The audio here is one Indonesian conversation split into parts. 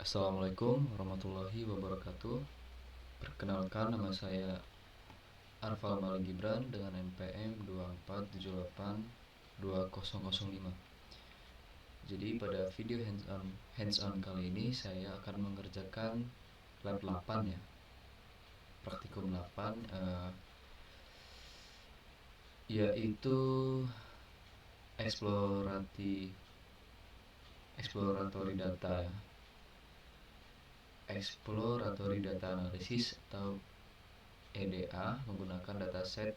Assalamualaikum warahmatullahi wabarakatuh. Perkenalkan, nama saya Arfal Malik Gibran dengan NPM 24782005. Jadi pada video hands-on kali ini saya akan mengerjakan lab 8 ya. Praktikum 8 yaitu exploratory data ya. Exploratory Data Analysis atau EDA menggunakan dataset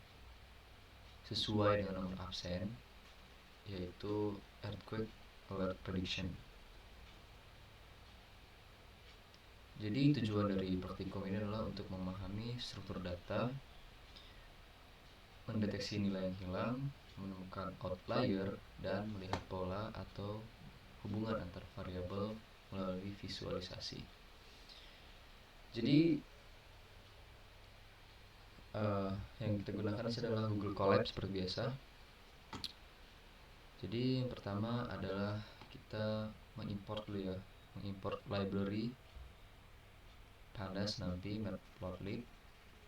sesuai dengan nomor absen, yaitu Earthquake Alert Prediction. Jadi tujuan dari praktikum ini adalah untuk memahami struktur data, mendeteksi nilai yang hilang, menemukan outlier, dan melihat pola atau hubungan antar variabel melalui visualisasi. Jadi yang kita gunakan adalah Google Colab seperti biasa. Jadi yang pertama adalah kita mengimport library Pandas, NumPy, Matplotlib,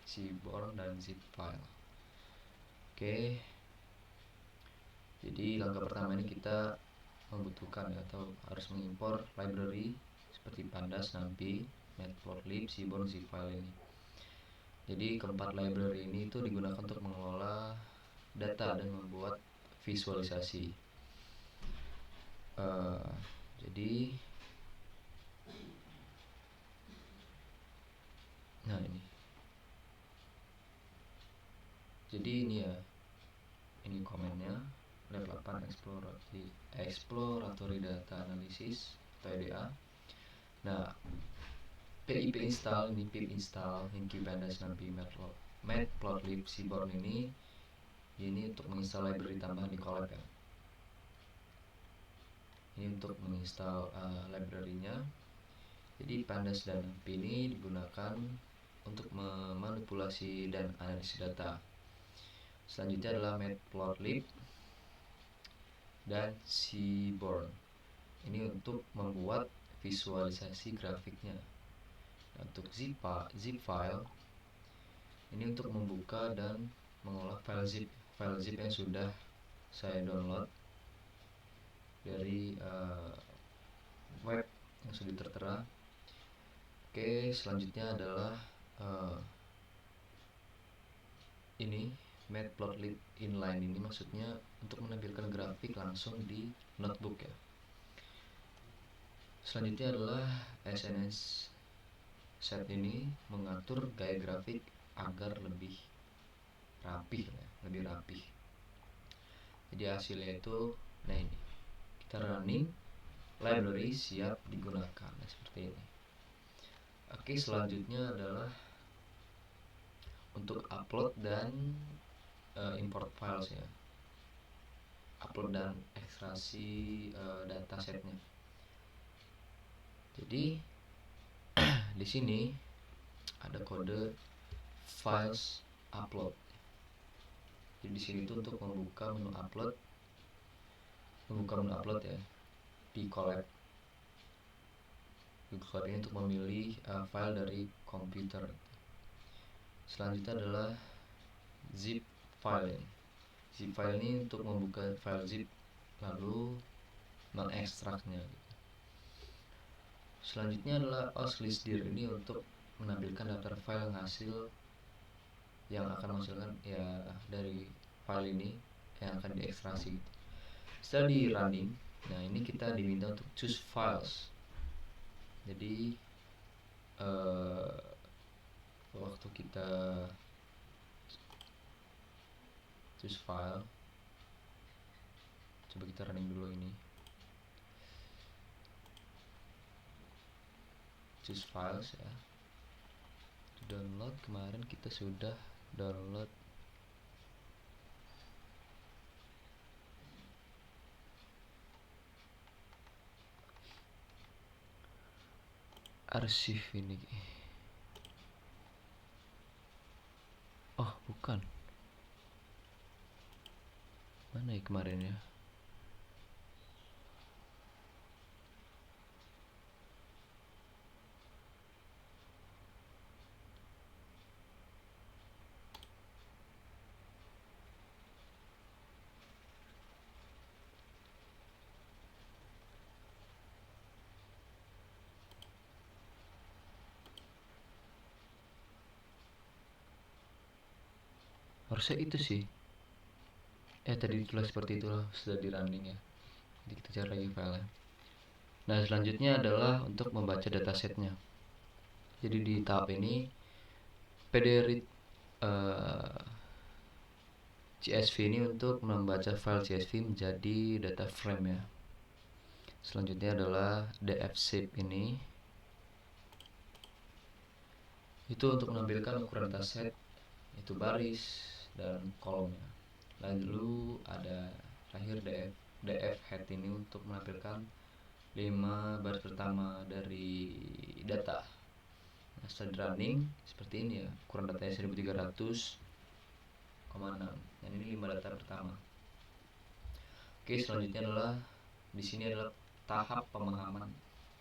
Seaborn, dan zip file. Oke. Jadi langkah pertama ini kita membutuhkan atau harus mengimpor library seperti Pandas, NumPy, Matplotlib, Seaborn, zip file ini. Jadi keempat library ini itu digunakan untuk mengelola data dan membuat visualisasi. Jadi ini ya, ini komennya lab 8 exploratory data analysis atau EDA. Nah, pip install, Hinky, Pandas, NumPy, Matplotlib, Seaborn ini untuk menginstal library tambahan di Colab ya. Ini untuk menginstal library-nya. Jadi Pandas dan NumPy ini digunakan untuk memanipulasi dan analisis data. Selanjutnya adalah Matplotlib dan Seaborn. Ini untuk membuat visualisasi grafiknya. Untuk zip file ini untuk membuka dan mengolah file zip yang sudah saya download dari web yang sudah tertera. Oke, selanjutnya adalah ini Matplotlib inline. Ini maksudnya untuk menampilkan grafik langsung di notebook ya. Selanjutnya adalah SNS set ini mengatur gaya grafik agar lebih rapih. Jadi hasilnya itu, nah ini kita running, library siap digunakan. Nah, seperti ini. Oke, selanjutnya adalah untuk upload dan import files ya. Upload dan ekstraksi datasetnya. Jadi di sini ada kode files upload. Jadi di sini itu untuk membuka menu upload ya di Colab. Google ini untuk memilih file dari komputer. Selanjutnya adalah zip file. Zip file ini untuk membuka file zip lalu mengekstraknya. Selanjutnya adalah OSListdir. Ini untuk menampilkan daftar file hasil yang akan menghasilkan ya dari file ini yang akan diekstraksi. Setelah di running, nah ini kita diminta untuk choose files. Jadi waktu kita choose file, coba kita running dulu ini. Choose files ya. Download, kemarin kita sudah download arsip ini. Oh, bukan. Mana ya kemarin ya? harusnya itu sih tadi ditulis seperti itulah, sudah di running ya. Jadi kita cari lagi filenya. Nah selanjutnya adalah untuk membaca datasetnya. Jadi di tahap ini pdread CSV ini untuk membaca file CSV menjadi data frame ya. Selanjutnya adalah dfshape ini, itu untuk menampilkan ukuran dataset, itu baris dan kolomnya. Lalu ada terakhir df head ini untuk menampilkan 5 baris pertama dari data. Nah, setelah running seperti ini ya, ukuran datanya 1300,6. Dan ini 5 data pertama. Oke, selanjutnya adalah di sini adalah tahap pemahaman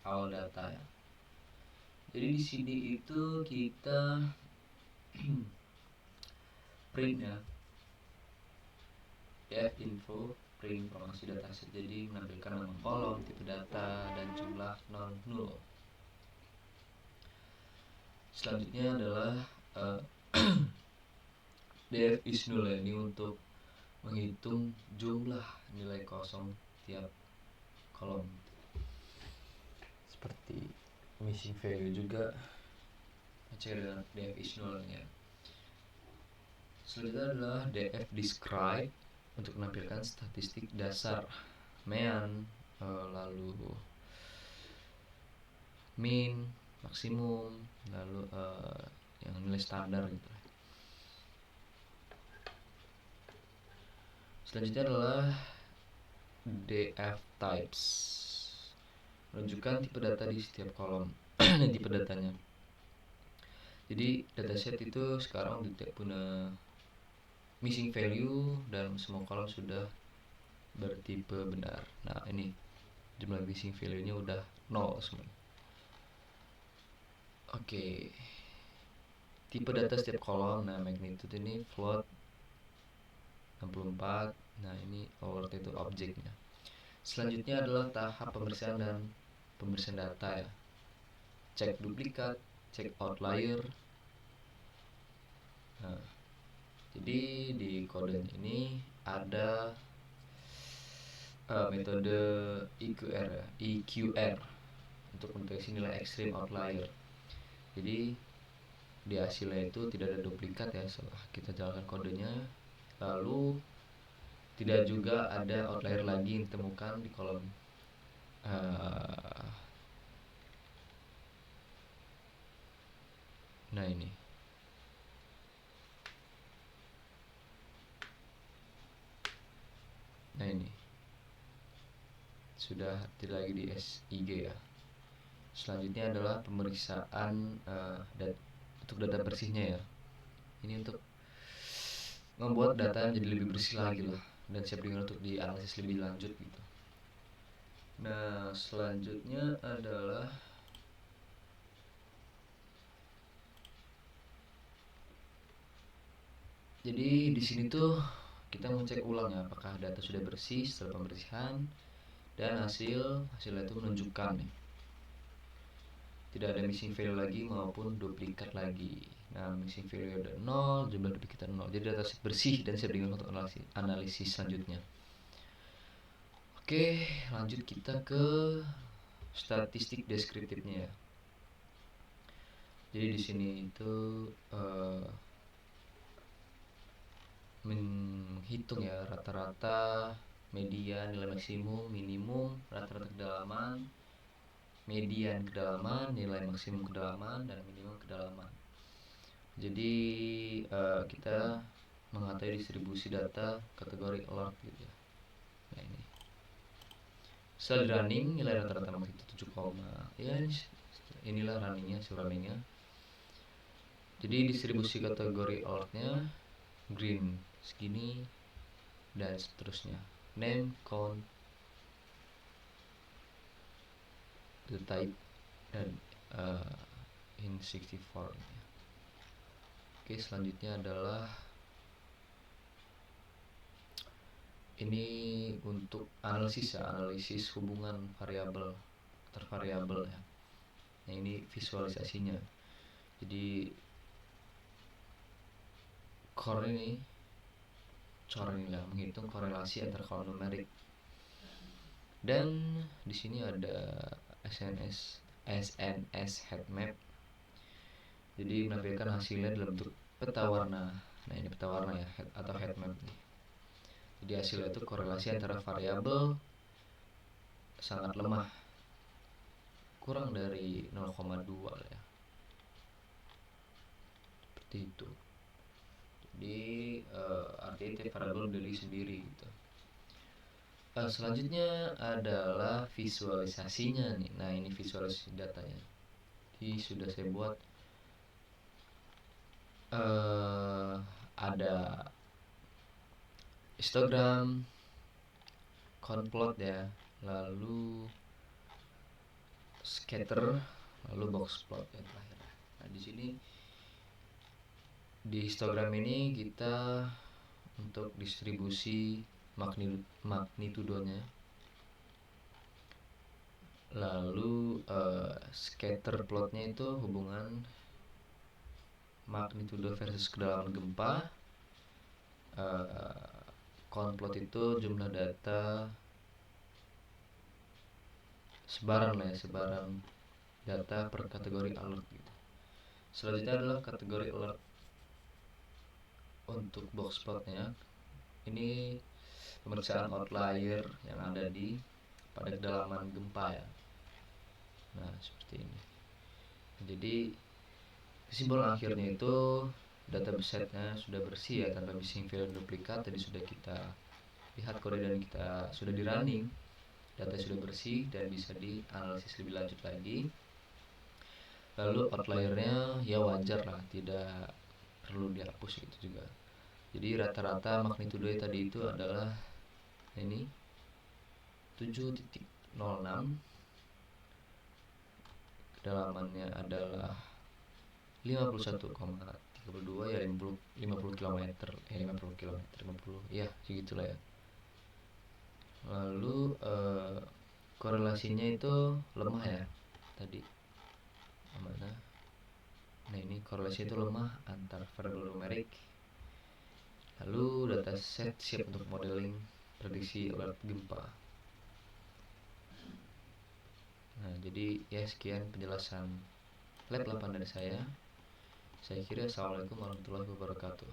awal data ya. Jadi di sini itu kita print ya, df info, print informasi dataset. Jadi menampilkan nama kolom, tipe data, dan jumlah non-null. Selanjutnya adalah df is null ya, ini untuk menghitung jumlah nilai kosong tiap kolom, seperti missing value juga cek dengan df is null ya. Selanjutnya adalah df describe untuk menampilkan statistik dasar, mean, lalu min, maksimum, lalu yang nilai standar gitu. Selanjutnya adalah df types, menunjukkan tipe data di setiap kolom dan tipe datanya. Jadi dataset itu sekarang tidak punya missing value dan semua kolom sudah bertipe benar. Nah ini jumlah missing value nya udah 0 semuanya. Oke, tipe data setiap kolom. Nah magnitude ini float 64. Nah ini alert itu objeknya. Selanjutnya adalah tahap pemeriksaan dan pemeriksaan data ya. Cek duplikat, cek outlier. Nah, jadi di kode ini ada metode EQR ya, EQR untuk mendeteksi nilai ekstrim outlier. Jadi di hasilnya itu tidak ada duplikat ya setelah kita jalankan kodenya. Lalu tidak juga ada outlier lagi yang ditemukan di kolom nah ini. Nah ini sudah tidak lagi di SIG ya. Selanjutnya adalah pemeriksaan untuk data bersihnya ya. Ini untuk membuat data menjadi lebih bersih lagi lah dan siap digunakan untuk dianalisis lebih lanjut gitu. Nah selanjutnya adalah jadi di sini tuh kita mengecek ulang ya apakah data sudah bersih setelah pembersihan, dan hasilnya itu menunjukkan nih, tidak ada missing value lagi maupun duplikat lagi. Nah missing value udah 0, jumlah duplikat 0. Jadi data bersih dan siap digunakan untuk analisis selanjutnya. Oke, lanjut kita ke statistik deskriptifnya ya. Jadi di sini itu menghitung ya rata-rata, median, nilai maksimum, minimum, rata-rata kedalaman, median kedalaman, nilai maksimum kedalaman, dan minimum kedalaman. Jadi kita mengatai distribusi data kategori alert gitu ya. Nah ini setelah di running nilai rata-rata maksimal 7, ya inilah runningnya, runningnya. Jadi distribusi kategori alertnya green segini dan seterusnya. Name, count, the type, dan in 64. Oke, selanjutnya adalah ini untuk analisis ya, analisis hubungan variabel antar variabel ya. Nah ini visualisasinya. Jadi core ini Cor inilah menghitung korelasi antar kolom numerik. Dan di sini ada SNS heat map. Jadi menampilkan hasilnya dalam bentuk peta warna. Nah, ini peta warna ya, atau heat map nih. Jadi hasilnya itu korelasi antara variabel sangat lemah, kurang dari 0,2 lah ya. Seperti itu. Jadi artinya tiap variabel berdiri sendiri gitu. Selanjutnya adalah visualisasinya nih. Nah, ini visualisasi datanya. Jadi sudah saya buat ada histogram, conplot ya, lalu scatter, lalu box plot yang terakhir. Nah, di sini di histogram ini kita untuk distribusi magnitudonya, lalu scatter plotnya itu hubungan magnitudo versus kedalaman gempa, conplot itu jumlah data sebaran lah ya, sebaran data per kategori alert gitu. Selanjutnya adalah kategori alert. Untuk box plotnya ini pemeriksaan outlier yang ada di pada kedalaman gempa ya. Nah, seperti ini. Jadi kesimpulan akhirnya itu datasetnya sudah bersih ya, tanpa missing file duplikat. Tadi sudah kita lihat kode dan kita sudah di running, data sudah bersih dan bisa dianalisis lebih lanjut lagi. Lalu outliernya ya wajar lah, tidak perlu dihapus gitu juga. Jadi rata-rata magnitudo tadi itu adalah ini 7.06, kedalamannya adalah 51,32 ya, 50 km, 50 km, 50 ya segitulah ya. Lalu korelasinya itu lemah ya tadi. Mana? Nah, ini korelasi itu lemah antar variabel numerik. Lalu dataset siap untuk modeling prediksi alert gempa. Nah, jadi ya sekian penjelasan lab 8 dari saya. Saya kira assalamualaikum warahmatullahi wabarakatuh.